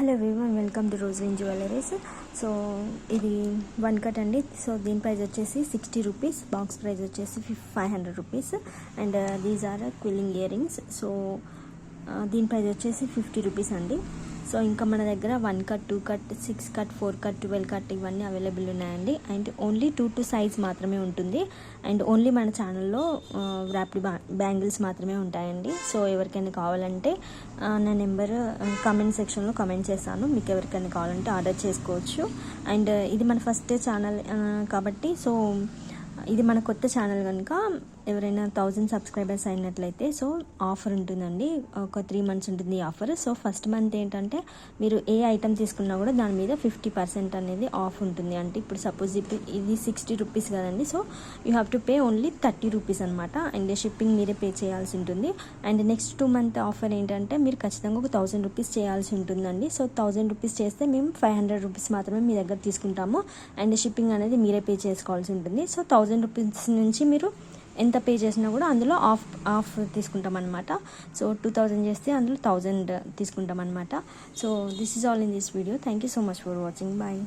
Hello everyone, welcome to Roslin jewelleries. So ఇది 1 cut అండి. So దీని ప్రైస్ వచ్చేసి 60 రూపీస్, బాక్స్ ప్రైస్ వచ్చేసి 500 rupees. And these are quilling ear rings. So దీని price వచ్చేసి 50 rupees అండి. సో ఇంకా మన దగ్గర 1 cut, 2 cut, 6 cut, 4 cut, 12 cut ఇవన్నీ అవైలబుల్ ఉన్నాయండి. అండ్ ఓన్లీ 2 to సైజ్ మాత్రమే ఉంటుంది. అండ్ ఓన్లీ మన ఛానల్లో ర్యాప్డ్ బ్యాంగిల్స్ మాత్రమే ఉంటాయండి. సో ఎవరికైనా కావాలంటే నా నెంబర్ కామెంట్ సెక్షన్లో కామెంట్ చేస్తాను. మీకు ఎవరికైనా కావాలంటే ఆర్డర్ చేసుకోవచ్చు. అండ్ ఇది మన ఫస్ట్ ఛానల్ కాబట్టి, సో ఇది మన కొత్త ఛానల్ కనుక ఎవరైనా 1000 సబ్స్క్రైబర్స్ అయినట్లయితే సో ఆఫర్ ఉంటుందండి. ఒక 3 months ఉంటుంది ఈ ఆఫర్. సో ఫస్ట్ మంత్ ఏంటంటే మీరు ఏ ఐటమ్ తీసుకున్నా కూడా దాని మీద 50% అనేది ఆఫ్ ఉంటుంది. అంటే ఇప్పుడు సపోజ్ ఇది 60 రూపీస్ కదండి. So you have to pay only 30 rupees అనమాట. అండ్ షిప్పింగ్ మీరే పే చేయాల్సి ఉంటుంది. అండ్ నెక్స్ట్ 2 month ఆఫర్ ఏంటంటే మీరు ఖచ్చితంగా ఒక 1000 రూపీస్ చేయాల్సి ఉంటుందండి. సో 1000 రూపీస్ చేస్తే మేము 500 రూపీస్ మాత్రమే మీ దగ్గర తీసుకుంటాము. అండ్ షిప్పింగ్ అనేది మీరే పే చేసుకోవాల్సి ఉంటుంది. సో 1000 రూపీస్ నుంచి మీరు ఎంత పే చేసినా కూడా అందులో ఆఫ్ తీసుకుంటాం అనమాట. సో 2000 చేస్తే అందులో 1000 తీసుకుంటాం అనమాట. So this is all in this video. Thank you so much for watching. Bye.